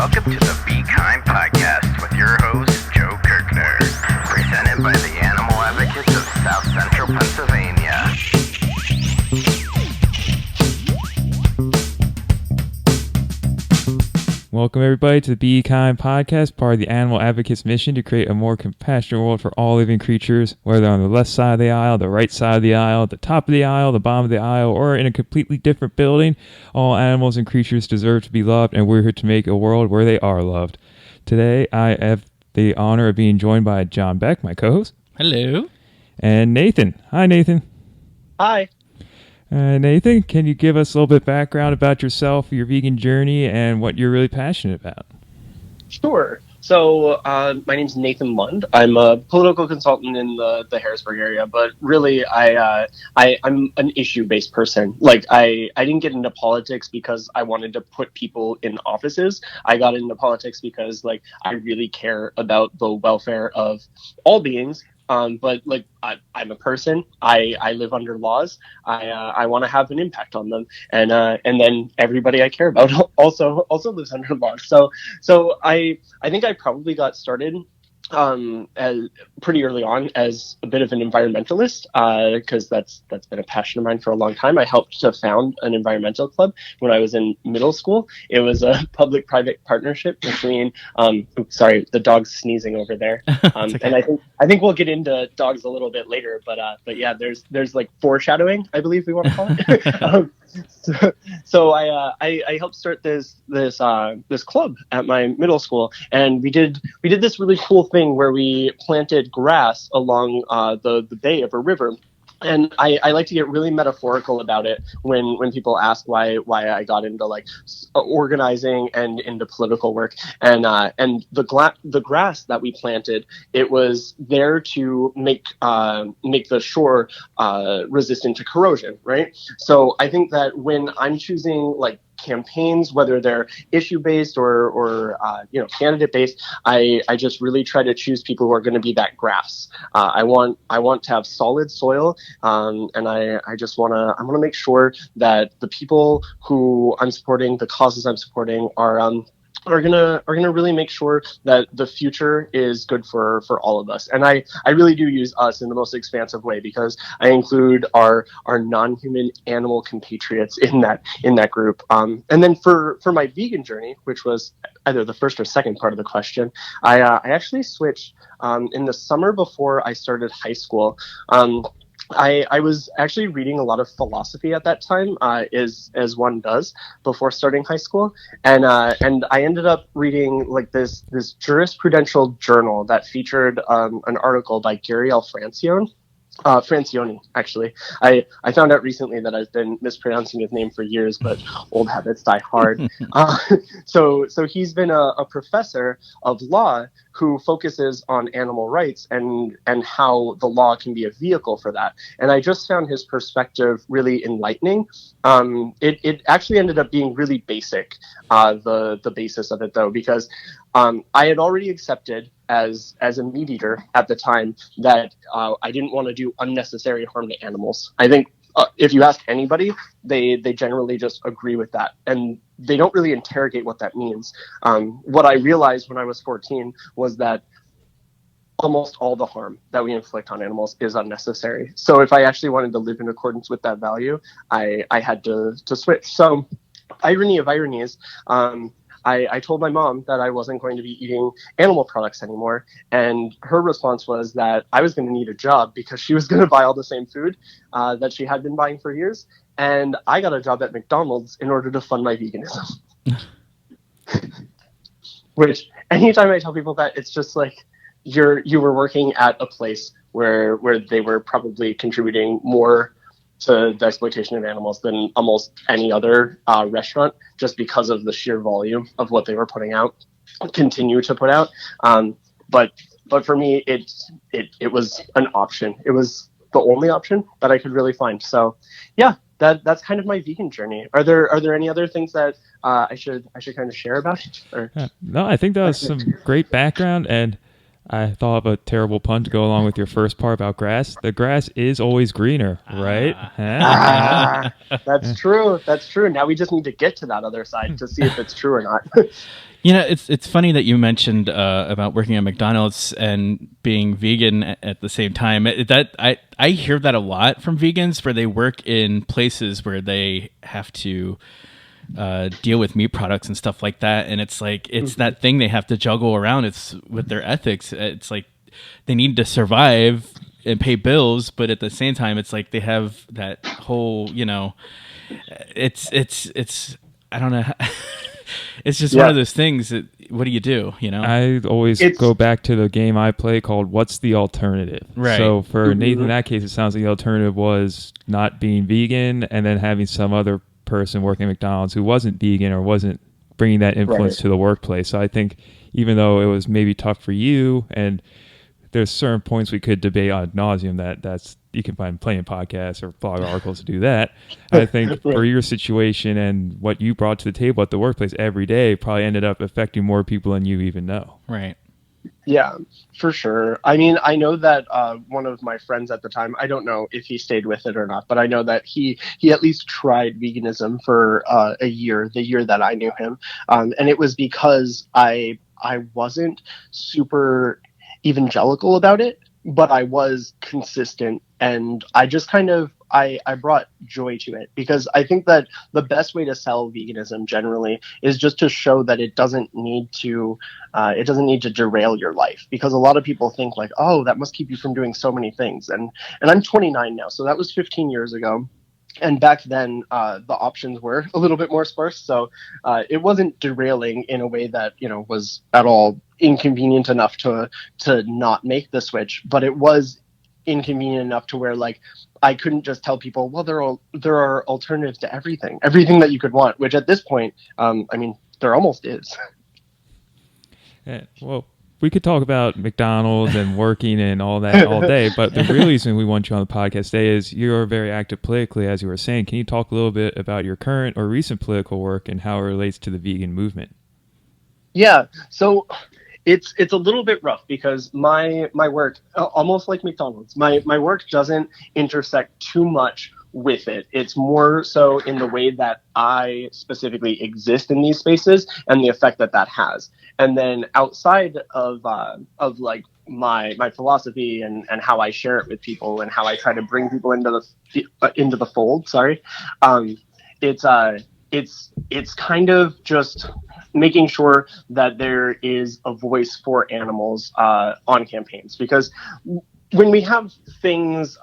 Welcome to the Be Kind podcast with your host, Joe Kirkner, presented by the Animal Advocates of South Central Pennsylvania. Welcome, everybody, to the Be Kind podcast, part of the Animal Advocates mission to create a more compassionate world for all living creatures, whether on the left side of the aisle, the right side of the aisle, the top of the aisle, the bottom of the aisle, or in a completely different building. All animals and creatures deserve to be loved, and we're here to make a world where they are loved. Today, I have the honor of being joined by John Beck, my co-host. Hello. And Nathan. Hi, Nathan. Hi. Nathan, can you give us a little bit of background about yourself, your vegan journey, and what you're really passionate about? Sure. So my name's Nathan Lund. I'm a political consultant in the Harrisburg area, but really I'm an issue-based person. Like I didn't get into politics because I wanted to put people in offices. I got into politics because like I really care about the welfare of all beings. But like I'm a person. I live under laws. I want to have an impact on them, and then everybody I care about also lives under laws. So I think I probably got started as pretty early on as a bit of an environmentalist, because that's been a passion of mine for a long time. I helped to found an environmental club when I was in middle school. It was a public-private partnership between sorry, the dog's sneezing over there. Okay. And I think we'll get into dogs a little bit later, but yeah, there's like foreshadowing, I believe we want to call it. So I helped start this club at my middle school, and we did this really cool thing where we planted grass along the bay of a river. And I like to get really metaphorical about it when people ask why I got into like organizing and into political work. And the grass that we planted, it was there to make the shore resistant to corrosion, right? So I think that when I'm choosing like campaigns, whether they're issue-based or candidate based, I just really try to choose people who are going to be that grass. I want to have solid soil, and I want to make sure that the people who I'm supporting, the causes I'm supporting, are gonna really make sure that the future is good for all of us. And I really do use us in the most expansive way, because I include our non-human animal compatriots in that group. And then for my vegan journey, which was either the first or second part of the question, I actually switched in the summer before I started high school. I was actually reading a lot of philosophy at that time, as one does before starting high school, and I ended up reading like this jurisprudential journal that featured an article by Gary L. Francione, actually. I found out recently that I've been mispronouncing his name for years, but old habits die hard. So he's been a professor of law who focuses on animal rights and how the law can be a vehicle for that. And I just found his perspective really enlightening. It actually ended up being really basic, the basis of it, though, because I had already accepted as a meat eater at the time that I didn't want to do unnecessary harm to animals. I think if you ask anybody, they generally just agree with that, and they don't really interrogate what that means. What I realized when I was 14 was that almost all the harm that we inflict on animals is unnecessary. So if I actually wanted to live in accordance with that value, I had to switch. So irony of ironies, I told my mom that I wasn't going to be eating animal products anymore, and her response was that I was going to need a job because she was going to buy all the same food that she had been buying for years, and I got a job at McDonald's in order to fund my veganism. Which, anytime I tell people that, it's just like you were working at a place where they were probably contributing more to the exploitation of animals than almost any other restaurant, just because of the sheer volume of what they were putting out, continue to put out. But for me, it was an option. It was the only option that I could really find. So yeah, that's kind of my vegan journey. Are there any other things that I should kind of share about it? Or? No, I think that was some great background, and I thought of a terrible pun to go along with your first part about grass. The grass is always greener, right? That's true. That's true. Now we just need to get to that other side to see if it's true or not. It's funny that you mentioned about working at McDonald's and being vegan at the same time. That I hear that a lot from vegans, where they work in places where they have to deal with meat products and stuff like that, and it's like it's that thing they have to juggle around. It's with their ethics. It's like they need to survive and pay bills, but at the same time, it's like they have that whole, it's I don't know. It's just one of those things that, what do you do, I always go back to the game I play called What's the Alternative? Right. So for Nathan, in that case, it sounds like the alternative was not being vegan and then having some other person working at McDonald's who wasn't vegan or wasn't bringing that influence to the workplace. So I think even though it was maybe tough for you, and there's certain points we could debate ad nauseum, that's you can find plenty of podcasts or blog articles to do that. I think for your situation and what you brought to the table at the workplace every day probably ended up affecting more people than you even know. Right. Yeah, for sure. I mean, I know that one of my friends at the time, I don't know if he stayed with it or not, but I know that he at least tried veganism for a year, the year that I knew him. And it was because I wasn't super evangelical about it, but I was consistent, and I just kind of I brought joy to it, because I think that the best way to sell veganism generally is just to show that it doesn't need to derail your life, because a lot of people think like, oh, that must keep you from doing so many things, and I'm 29 now, so that was 15 years ago. And back then, the options were a little bit more sparse, so it wasn't derailing in a way that was at all inconvenient enough to not make the switch. But it was inconvenient enough to where, like, I couldn't just tell people, well, there are alternatives to everything that you could want. Which at this point, I mean, there almost is. Yeah, well, we could talk about McDonald's and working and all that all day, but the real reason we want you on the podcast today is you're very active politically, as you were saying. Can you talk a little bit about your current or recent political work and how it relates to the vegan movement? Yeah, so it's a little bit rough, because my work, almost like McDonald's, my work doesn't intersect too much with it. It's more so in the way that I specifically exist in these spaces and the effect that has. And then outside of like my philosophy and how I share it with people and how I try to bring people into the fold. It's kind of just making sure that there is a voice for animals on campaigns, because when we have things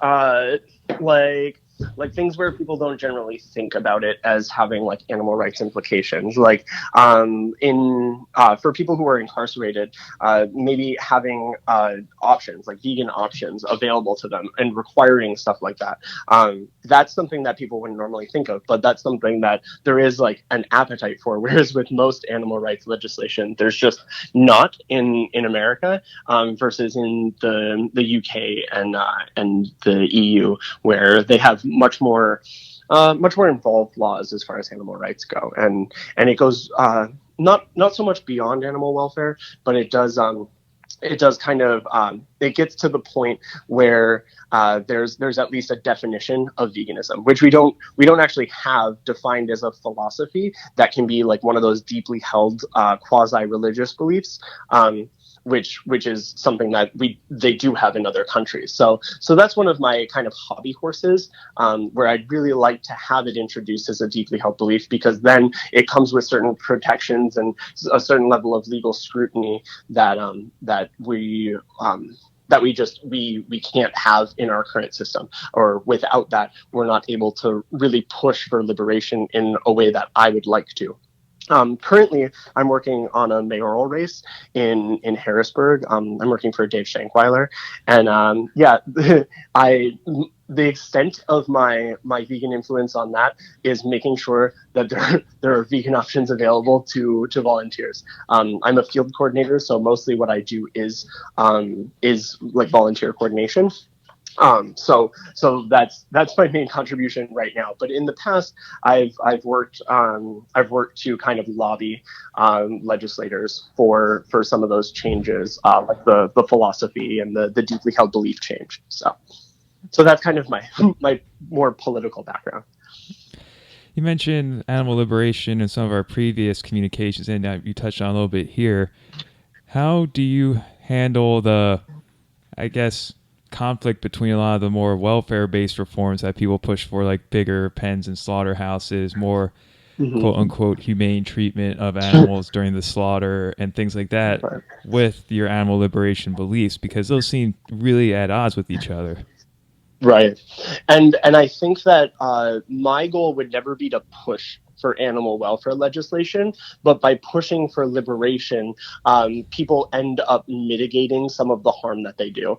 like things where people don't generally think about it as having like animal rights implications, like for people who are incarcerated, maybe having options like vegan options available to them and requiring stuff like that. That's something that people wouldn't normally think of, but that's something that there is like an appetite for. Whereas with most animal rights legislation, there's just not in America, versus in the UK and the EU, where they have much more involved laws as far as animal rights go, and it goes not so much beyond animal welfare, but it does kind of it gets to the point where there's at least a definition of veganism, which we don't actually have defined as a philosophy that can be like one of those deeply held quasi-religious beliefs. Which is something that they do have in other countries. So that's one of my kind of hobby horses, where I'd really like to have it introduced as a deeply held belief, because then it comes with certain protections and a certain level of legal scrutiny that we can't have in our current system, or without that, we're not able to really push for liberation in a way that I would like to. Currently, I'm working on a mayoral race in Harrisburg. I'm working for Dave Shankweiler, and the extent of my vegan influence on that is making sure that there are vegan options available to volunteers. I'm a field coordinator, so mostly what I do is like volunteer coordination. So that's my main contribution right now. But in the past, I've worked to kind of lobby legislators for some of those changes, like the philosophy and the deeply held belief change. So that's kind of my my more political background. You mentioned animal liberation in some of our previous communications, and you touched on a little bit here. How do you handle the, I guess, conflict between a lot of the more welfare-based reforms that people push for, like bigger pens and slaughterhouses, more Mm-hmm. quote-unquote humane treatment of animals during the slaughter, and things like that, Right. with your animal liberation beliefs? Because those seem really at odds with each other. Right. And I think that my goal would never be to push for animal welfare legislation, but by pushing for liberation, people end up mitigating some of the harm that they do.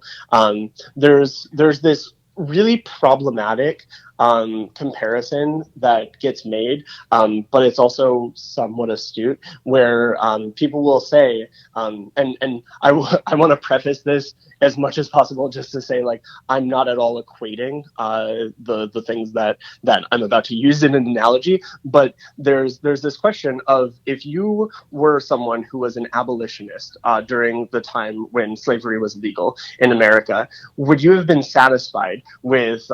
There's this really problematic comparison that gets made, but it's also somewhat astute, where people will say, and I want to preface this as much as possible just to say, like, I'm not at all equating the things that I'm about to use in an analogy, but there's this question of, if you were someone who was an abolitionist during the time when slavery was legal in America, would you have been satisfied with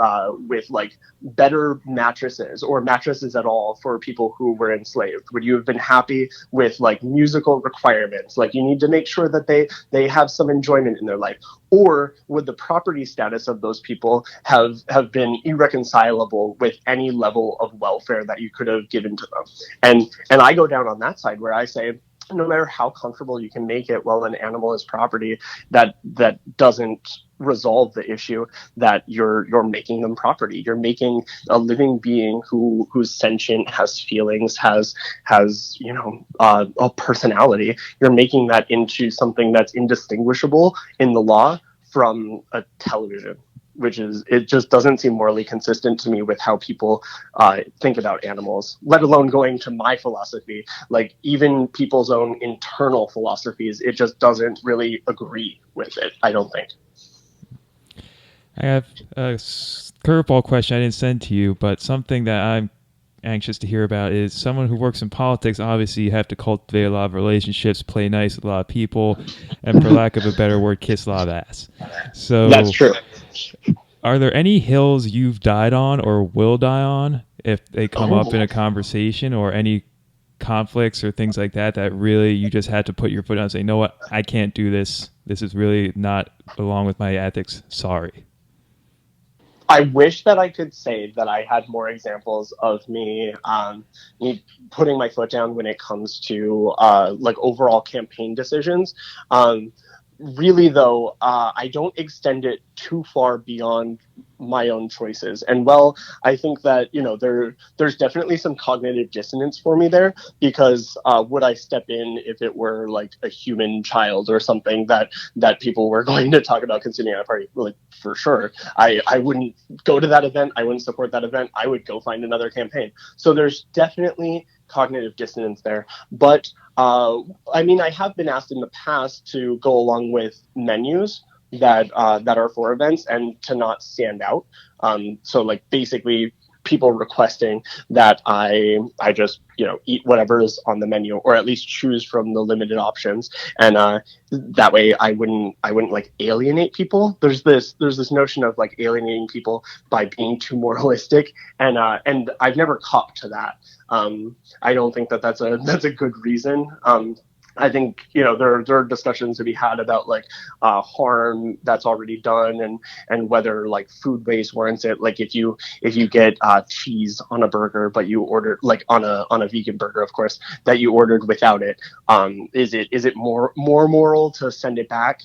like better mattresses or mattresses at all for people who were enslaved? Would you have been happy with like musical requirements, like you need to make sure that they have some enjoyment in their life? Or would the property status of those people have been irreconcilable with any level of welfare that you could have given to them? And I go down on that side, where I say, no matter how comfortable you can make it while an animal is property, that doesn't resolve the issue that you're making them property. You're making a living being who's sentient, has feelings, has a personality. You're making that into something that's indistinguishable in the law from a television, it just doesn't seem morally consistent to me with how people think about animals, let alone going to my philosophy. Like, even people's own internal philosophies, it just doesn't really agree with it, I don't think. I have a curveball question I didn't send to you, but something that I'm anxious to hear about is, someone who works in politics, obviously you have to cultivate a lot of relationships, play nice with a lot of people, and for lack of a better word, kiss a lot of ass. So That's true. are there any hills you've died on or will die on if they come up in a conversation, or any conflicts or things like that really you just had to put your foot down and say, you know what, I can't do this. This is really not along with my ethics. Sorry. I wish that I could say that I had more examples of me putting my foot down when it comes to like overall campaign decisions. Really, though, I don't extend it too far beyond my own choices. And well, I think that there's definitely some cognitive dissonance for me there, because would I step in if it were like a human child or something that people were going to talk about consuming at a party? Like, for sure, I wouldn't go to that event. I wouldn't support that event. I would go find another campaign. So there's definitely cognitive dissonance there. But I mean, I have been asked in the past to go along with menus that are for events and to not stand out. So like, basically, people requesting that I just eat whatever is on the menu, or at least choose from the limited options, and that way I wouldn't like alienate people. There's this notion of like alienating people by being too moralistic, and I've never copped to that. I don't think that that's a good reason. I think there are discussions to be had about like harm that's already done, and whether like food waste warrants it. Like, if you get cheese on a burger, but you ordered like on a vegan burger, of course, that you ordered without it, is it more moral to send it back,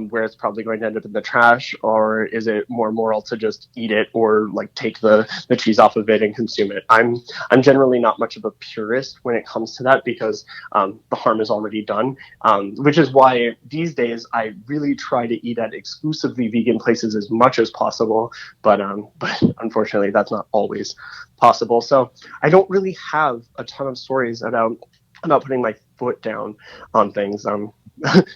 where it's probably going to end up in the trash, or is it more moral to just eat it, or like take the cheese off of it and consume it? I'm generally not much of a purist when it comes to that, because the harm is already done, which is why these days I really try to eat at exclusively vegan places as much as possible, but unfortunately that's not always possible. So I don't really have a ton of stories about putting my foot down on things.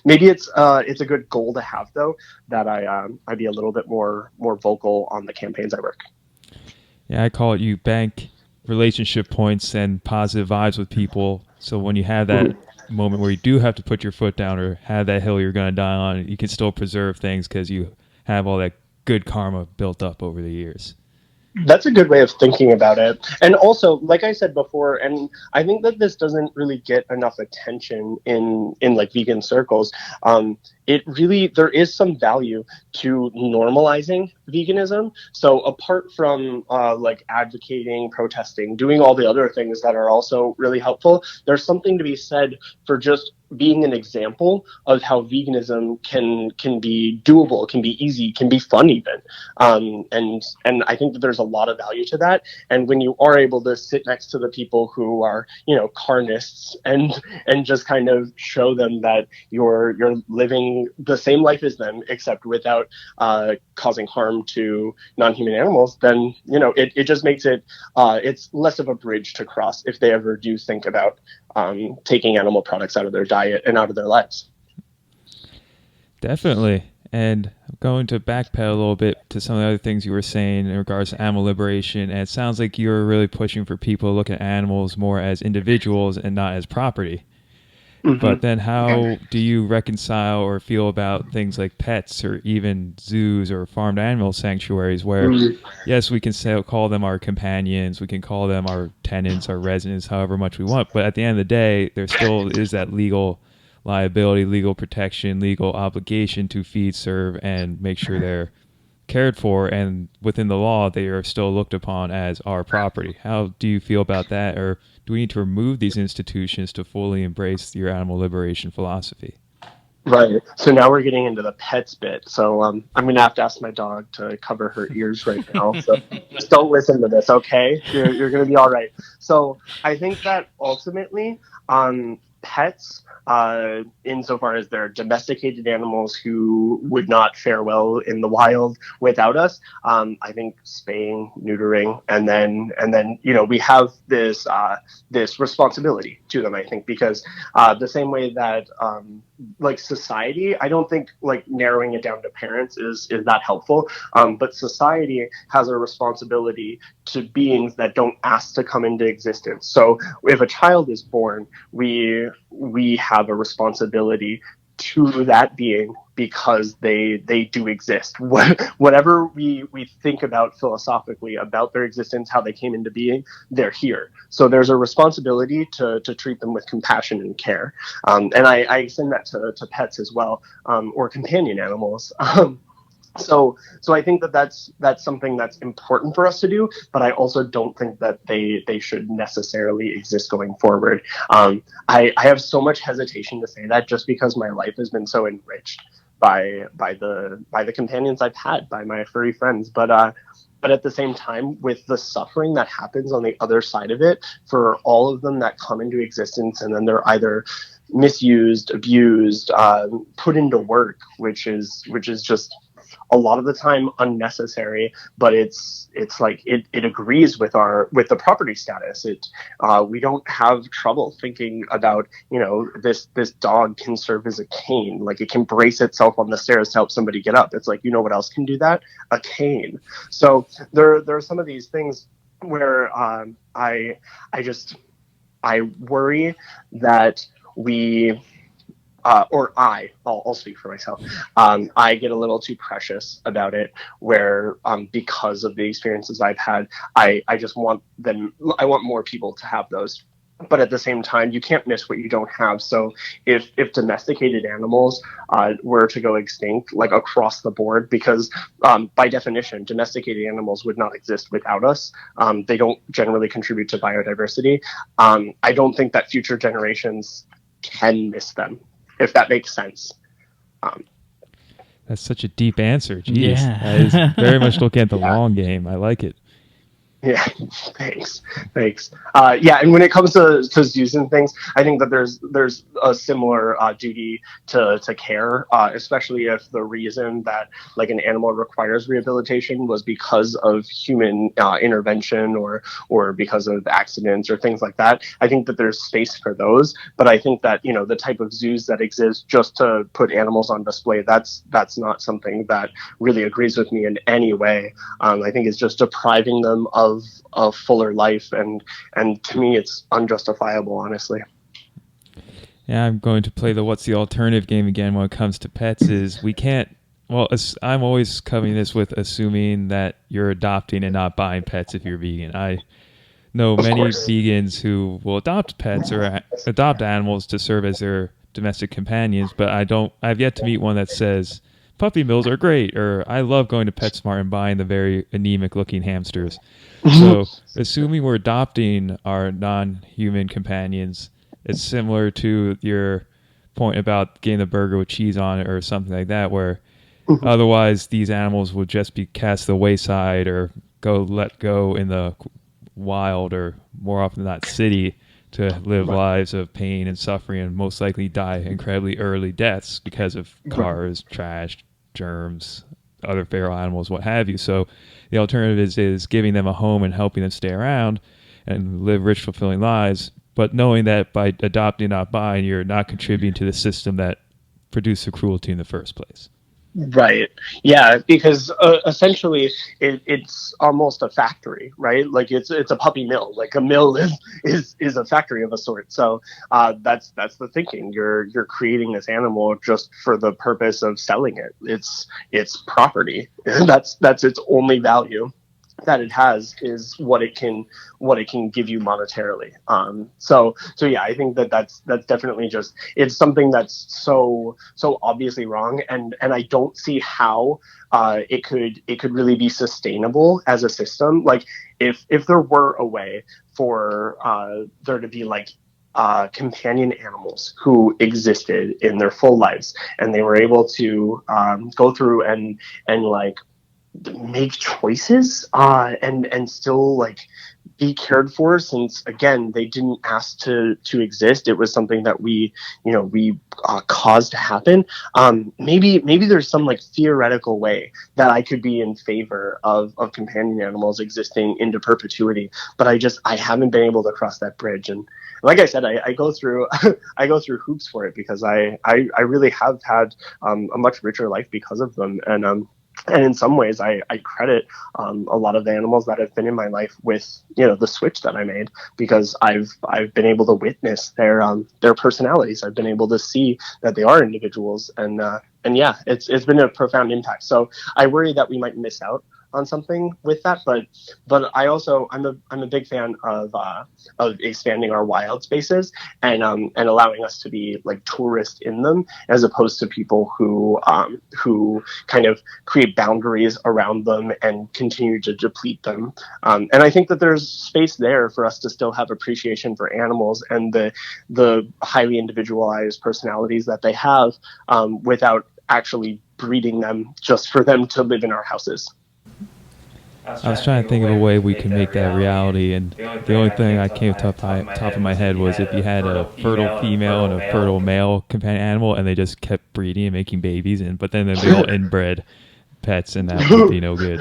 maybe it's a good goal to have, though, that I be a little bit more vocal on the campaigns I work. Yeah, I call it you bank relationship points and positive vibes with people. So when you have that moment where you do have to put your foot down or have that hill you're going to die on, you can still preserve things because you have all that good karma built up over the years. That's a good way of thinking about it. And also, like I said before, and I think that this doesn't really get enough attention in like vegan circles. It really, there is some value to normalizing veganism. So apart from like advocating, protesting, doing all the other things that are also really helpful, there's something to be said for just being an example of how veganism can be doable, can be easy, can be fun even. And I think that there's a lot of value to that. And when you are able to sit next to the people who are, carnists and just kind of show them that you're living the same life as them, except without causing harm to non-human animals, then, it just makes it, it's less of a bridge to cross if they ever do think about taking animal products out of their diet and out of their lives. Definitely. And I'm going to backpedal a little bit to some of the other things you were saying in regards to animal liberation. And it sounds like you're really pushing for people to look at animals more as individuals and not as property. Mm-hmm. But then how do you reconcile or feel about things like pets or even zoos or farmed animal sanctuaries where, yes, we can call them our companions, we can call them our tenants, our residents, however much we want. But at the end of the day, there still is that legal liability, legal protection, legal obligation to feed, serve, and make sure they're cared for. And within the law, they are still looked upon as our property. How do you feel about that? Or do we need to remove these institutions to fully embrace your animal liberation philosophy? Right. So now we're getting into the pets bit. So I'm going to have to ask my dog to cover her ears right now. So just don't listen to this, okay? You're going to be all right. So I think that ultimately pets, insofar as they're domesticated animals who would not fare well in the wild without us, I think spaying, neutering, and then we have this responsibility to them. I think because the same way that like society, I don't think like narrowing it down to parents is that helpful. But society has a responsibility to beings that don't ask to come into existence. So if a child is born, we have a responsibility to that being because they do exist. Whatever we think about philosophically about their existence, how they came into being, they're here. So there's a responsibility to treat them with compassion and care. And I extend that to pets as well, or companion animals. So I think that that's something that's important for us to do, but I also don't think that they should necessarily exist going forward. I have so much hesitation to say that just because my life has been so enriched by the companions I've had, by my furry friends, but at the same time, with the suffering that happens on the other side of it, for all of them that come into existence and then they're either misused, abused, put into work, which is just a lot of the time unnecessary, but it's like it agrees with the property status. We don't have trouble thinking about, this dog can serve as a cane, like it can brace itself on the stairs to help somebody get up. It's like, what else can do that? A cane. So there are some of these things where I worry that we I'll speak for myself. I get a little too precious about it, where because of the experiences I've had, I just want more people to have those. But at the same time, you can't miss what you don't have. So if domesticated animals were to go extinct, like across the board, because by definition, domesticated animals would not exist without us. They don't generally contribute to biodiversity. I don't think that future generations can miss them, if that makes sense. That's such a deep answer. Jeez. Yeah. That is very much looking at the long game. I like it. Yeah, thanks. And when it comes to zoos and things, I think that there's a similar duty to care, especially if the reason that like an animal requires rehabilitation was because of human intervention or because of accidents or things like that. I think that there's space for those, but I think that, you know, the type of zoos that exist just to put animals on display, that's not something that really agrees with me in any way. I think it's just depriving them of a fuller life, and to me it's unjustifiable, honestly. Yeah, I'm going to play the what's the alternative game again when it comes to pets. Is we can't. Well, I'm always covering this with assuming that you're adopting and not buying pets if you're vegan. I know Of many course. vegans who will adopt pets or adopt animals to serve as their domestic companions, but I've yet to meet one that says puppy mills are great, or I love going to PetSmart and buying the very anemic looking hamsters. So, assuming we're adopting our non-human companions, it's similar to your point about getting the burger with cheese on it or something like that, where otherwise these animals would just be cast to the wayside or let go in the wild, or more often than not city, to live lives of pain and suffering and most likely die incredibly early deaths because of cars, trash, germs, other feral animals, what have you. So the alternative is giving them a home and helping them stay around and live rich, fulfilling lives, but knowing that by adopting, not buying, you're not contributing to the system that produced the cruelty in the first place. Right. Yeah, because essentially it's almost a factory, right? Like it's a puppy mill. Like a mill is a factory of a sort. So that's the thinking. You're creating this animal just for the purpose of selling it. It's property. That's its only value that it has, is what it can give you monetarily. So yeah, I think that's definitely just, it's something that's so obviously wrong, and I don't see how it could really be sustainable as a system. Like if there were a way for there to be like companion animals who existed in their full lives, and they were able to go through and like make choices and still like be cared for, since again they didn't ask to exist. It was something that we caused to happen. Maybe there's some like theoretical way that I could be in favor of companion animals existing into perpetuity, but I haven't been able to cross that bridge. And like I said, I go through I go through hoops for it, because I really have had a much richer life because of them. And in some ways, I credit a lot of the animals that have been in my life with, you know, the switch that I made, because I've been able to witness their personalities. I've been able to see that they are individuals, and yeah, it's been a profound impact. So I worry that we might miss out on something with that, but I'm a big fan of expanding our wild spaces and allowing us to be like tourists in them, as opposed to people who kind of create boundaries around them and continue to deplete them. And I think that there's space there for us to still have appreciation for animals and the highly individualized personalities that they have, without actually breeding them just for them to live in our houses. I was trying to think of a way we can make that reality, and the only thing I came to top of my head was if you had a fertile female and a fertile male companion animal, and they just kept breeding and making babies, but then they'd be all inbred pets, and that would be no good.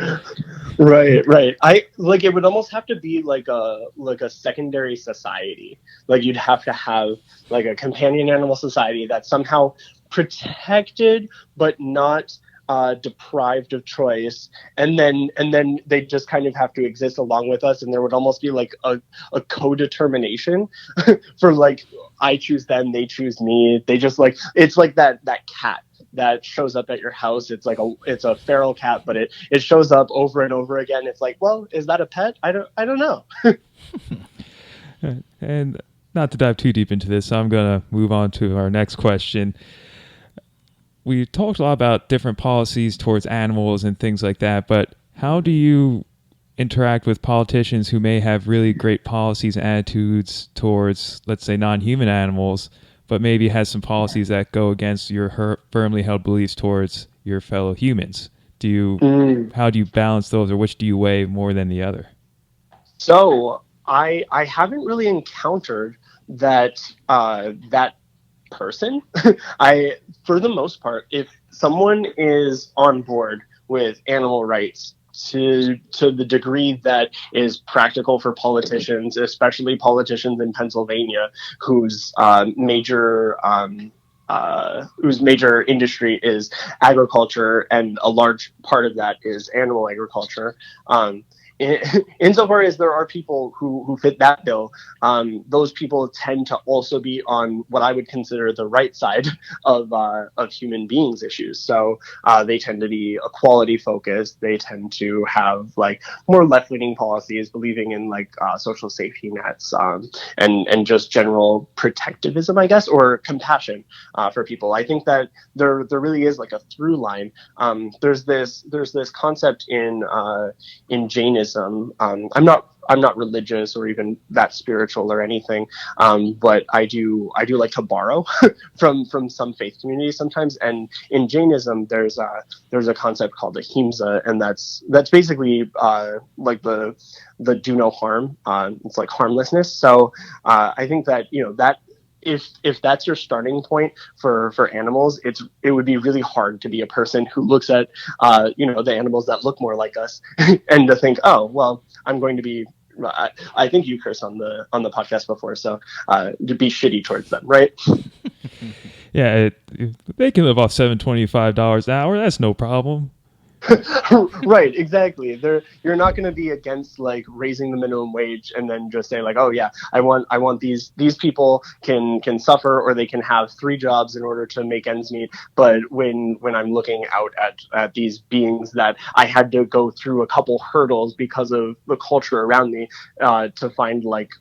Right. I like, it would almost have to be like a secondary society. Like you'd have to have like a companion animal society that's somehow protected but not deprived of choice, and then they just kind of have to exist along with us, and there would almost be like a co-determination for like, I choose them, they choose me. They just like, it's like that cat that shows up at your house. It's like it's a feral cat, but it shows up over and over again. It's like, well, is that a pet? I don't know. And not to dive too deep into this, I'm gonna move on to our next question. We talked a lot about different policies towards animals and things like that, but how do you interact with politicians who may have really great policies and attitudes towards, let's say, non-human animals, but maybe has some policies that go against your firmly held beliefs towards your fellow humans? How do you balance those, or which do you weigh more than the other? So I haven't really encountered that person. For the most part, if someone is on board with animal rights to the degree that is practical for politicians, especially politicians in Pennsylvania, whose major industry is agriculture, and a large part of that is animal agriculture. Insofar as there are people who fit that bill, those people tend to also be on what I would consider the right side of human beings issues. So they tend to be equality focused. They tend to have like more left leaning policies, believing in like social safety nets, and just general protectivism, I guess, or compassion for people. I think that there really is like a through line. There's this concept in Jainism. I'm not religious or even that spiritual or anything, but I do like to borrow from some faith communities sometimes. And in Jainism, there's a concept called ahimsa, and that's basically like the do no harm. It's like harmlessness. So I think that that. If that's your starting point for animals, it would be really hard to be a person who looks at the animals that look more like us and to think, oh well, I'm going to be. I think you curse on the podcast before, so to be shitty towards them, right? Yeah, if they can live off $725 an hour. That's no problem. Right, exactly. You're not going to be against like raising the minimum wage and then just say like, oh yeah, I want these people can suffer, or they can have 3 jobs in order to make ends meet. But when I'm looking out at these beings that I had to go through a couple hurdles because of the culture around me to find like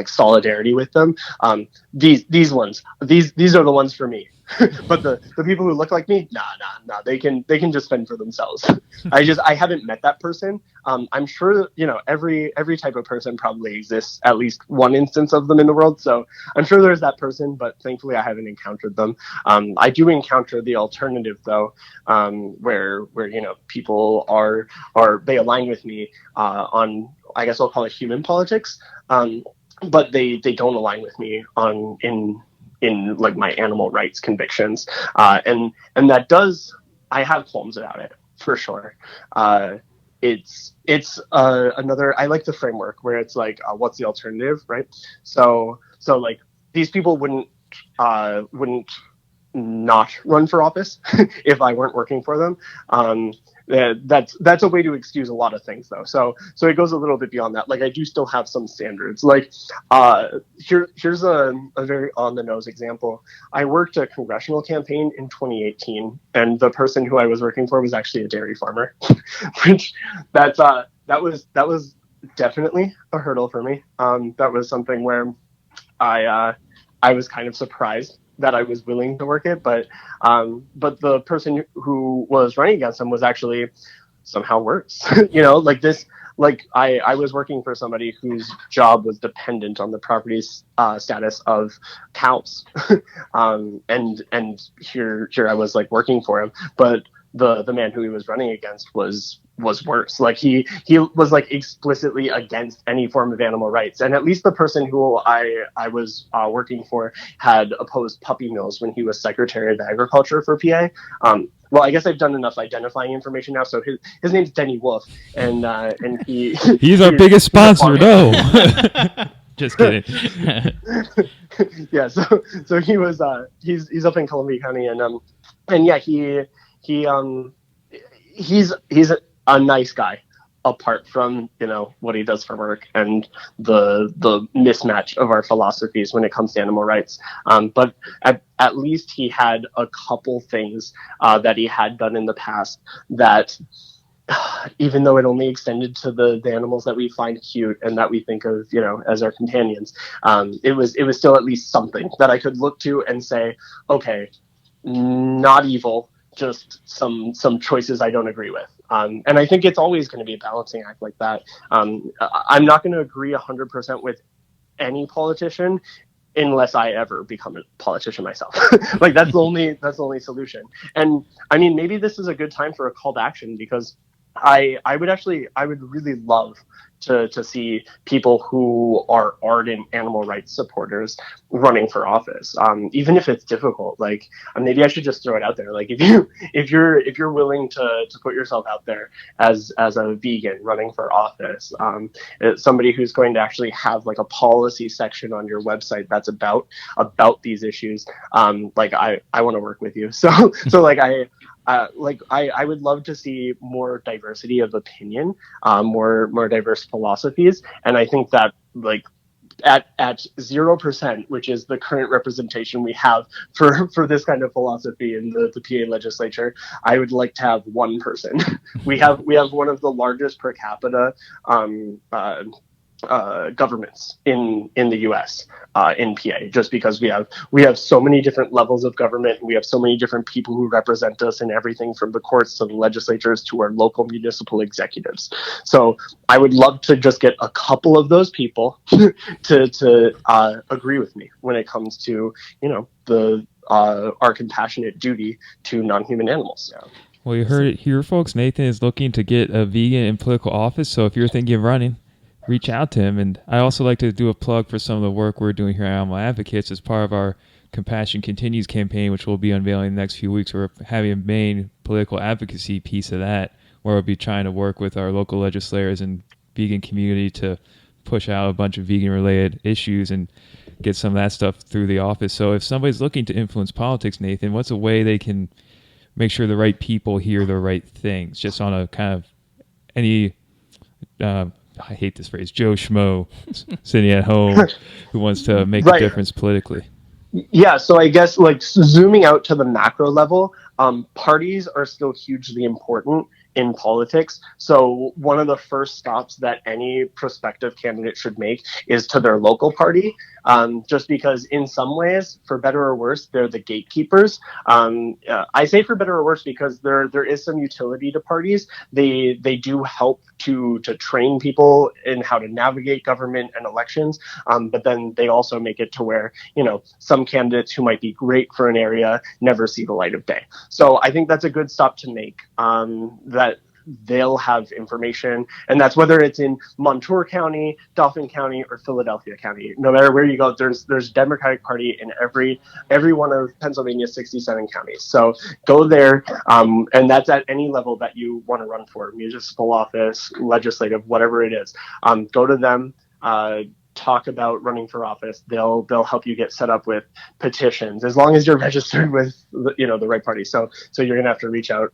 solidarity with them, these are the ones for me. But the people who look like me, nah, they can just fend for themselves. I haven't met that person. I'm sure every type of person probably exists, at least one instance of them in the world. So I'm sure there's that person, but thankfully I haven't encountered them. I do encounter the alternative though, where people they align with me on, I guess I'll call it human politics, but they don't align with me in like my animal rights convictions, and that does, I have qualms about it for sure. It's another, I like the framework where it's like, what's the alternative, right? So like these people wouldn't not run for office if I weren't working for them. That's a way to excuse a lot of things though. So it goes a little bit beyond that. Like I do still have some standards. Like here's a very on the nose example. I worked a congressional campaign in 2018, and the person who I was working for was actually a dairy farmer, which that was definitely a hurdle for me. That was something where I was kind of surprised that I was willing to work it, but the person who was running against him was actually somehow worse. Like this, like I was working for somebody whose job was dependent on the property status of cows, and here I was like working for him, but the man who he was running against was worse. Like he was like explicitly against any form of animal rights, and at least the person who I was working for had opposed puppy mills when he was Secretary of Agriculture for PA. Well, I guess I've done enough identifying information now. So his name's Denny Wolf, and he's our biggest sponsor. No, just kidding. Yeah, so he was he's up in Columbia County, and yeah, he's a nice guy, apart from what he does for work and the mismatch of our philosophies when it comes to animal rights. But at least he had a couple things that he had done in the past that, even though it only extended to the animals that we find cute and that we think of as our companions, it was still at least something that I could look to and say, okay, not evil, just some choices I don't agree with. And I think it's always going to be a balancing act like that. I'm not going to agree 100% with any politician unless I ever become a politician myself. Like that's the only solution. And I mean, maybe this is a good time for a call to action, because I would really love to see people who are ardent animal rights supporters running for office, even if it's difficult. Like, maybe I should just throw it out there. Like, if you're willing to put yourself out there as a vegan running for office, it's somebody who's going to actually have like a policy section on your website that's about these issues. Like, I want to work with you. So like I would love to see more diversity of opinion, more diverse philosophies, and I think that, like, at 0%, which is the current representation we have for this kind of philosophy in the PA legislature, I would like to have 1%. we have one of the largest per capita governments in the U.S. In PA, just because we have so many different levels of government, and we have so many different people who represent us in everything from the courts to the legislatures to our local municipal executives. So I would love to just get a couple of those people to agree with me when it comes to our compassionate duty to non-human animals. Yeah. Well, you heard it here, folks. Nathan is looking to get a vegan in political office, so if you're thinking of running, reach out to him. And I also like to do a plug for some of the work we're doing here at Animal Advocates as part of our Compassion Continues campaign, which we'll be unveiling in the next few weeks. We're having a main political advocacy piece of that, where we'll be trying to work with our local legislators and vegan community to push out a bunch of vegan-related issues and get some of that stuff through the office. So if somebody's looking to influence politics, Nathan, what's a way they can make sure the right people hear the right things, just on a kind of any I hate this phrase, Joe Schmo sitting at home who wants to make a difference politically? Yeah, so I guess, like, zooming out to the macro level, parties are still hugely important in politics. So one of the first stops that any prospective candidate should make is to their local party, just because in some ways, for better or worse, they're the gatekeepers. I say for better or worse because there is some utility to parties. They do help to train people in how to navigate government and elections, but then they also make it to where, some candidates who might be great for an area never see the light of day. So I think that's a good stop to make, that they'll have information, and that's whether it's in Montour County, Dauphin County, or Philadelphia County. No matter where you go, there's Democratic Party in every one of Pennsylvania's 67 counties. So go there, and that's at any level that you want to run for, municipal office, legislative, whatever it is. Go to them. Talk about running for office. They'll help you get set up with petitions, as long as you're registered with the right party. So you're gonna have to reach out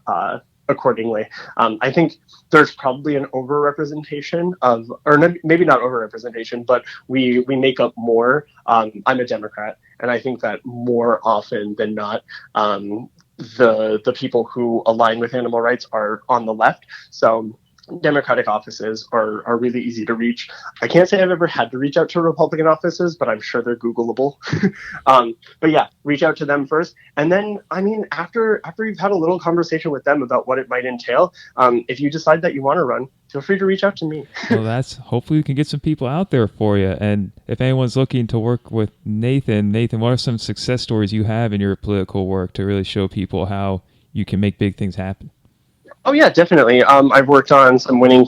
accordingly. I think there's probably an overrepresentation of, or maybe not overrepresentation, but we make up more. I'm a Democrat, and I think that more often than not, the people who align with animal rights are on the left. So Democratic offices are really easy to reach. I can't say I've ever had to reach out to Republican offices, but I'm sure they're Googleable. But yeah, reach out to them first. And then, after you've had a little conversation with them about what it might entail, if you decide that you want to run, feel free to reach out to me. Well, hopefully we can get some people out there for you. And if anyone's looking to work with Nathan, what are some success stories you have in your political work to really show people how you can make big things happen? Oh yeah, definitely. I've worked on some winning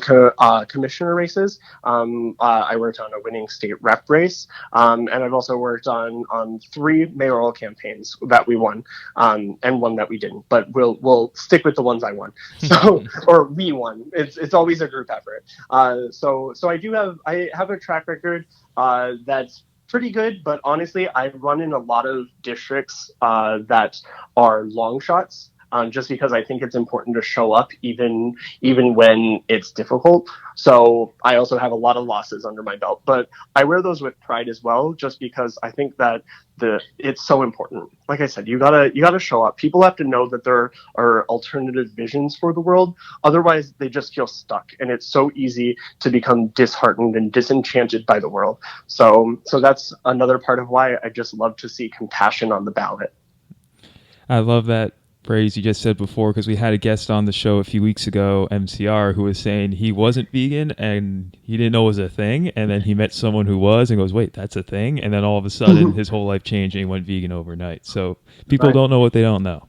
commissioner races. I worked on a winning state rep race, and I've also worked on 3 mayoral campaigns that we won, and one that we didn't. But we'll stick with the ones I won. So, or we won. It's always a group effort. So I have a track record that's pretty good, but honestly, I've run in a lot of districts that are long shots. Just because I think it's important to show up even when it's difficult. So I also have a lot of losses under my belt, but I wear those with pride as well, just because I think that it's so important. Like I said, you gotta show up. People have to know that there are alternative visions for the world. Otherwise, they just feel stuck, and it's so easy to become disheartened and disenchanted by the world. So that's another part of why I just love to see compassion on the ballot. I love that phrase you just said before, because we had a guest on the show a few weeks ago, MCR, who was saying he wasn't vegan and he didn't know it was a thing, and then he met someone who was and goes, wait, that's a thing, and then all of a sudden his whole life changed and he went vegan overnight. So people don't know what they don't know.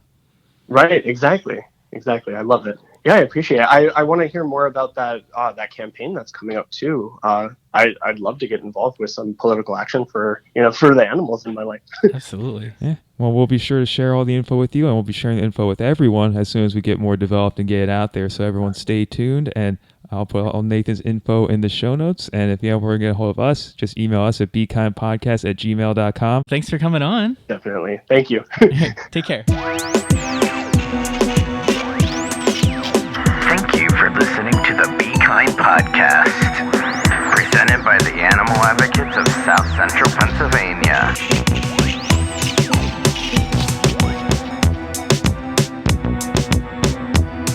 Right, exactly. I love it. Yeah, I appreciate it. I want to hear more about that that campaign that's coming up too. I'd love to get involved with some political action for the animals in my life. Absolutely. Yeah. Well, we'll be sure to share all the info with you, and we'll be sharing the info with everyone as soon as we get more developed and get it out there. So everyone stay tuned, and I'll put all Nathan's info in the show notes. And if you ever want to get a hold of us, just email us at bekindpodcast@gmail.com. Thanks for coming on. Definitely. Thank you. Take care. Thank you for listening to the Be Kind podcast, presented by the Animal Advocates of South Central Pennsylvania.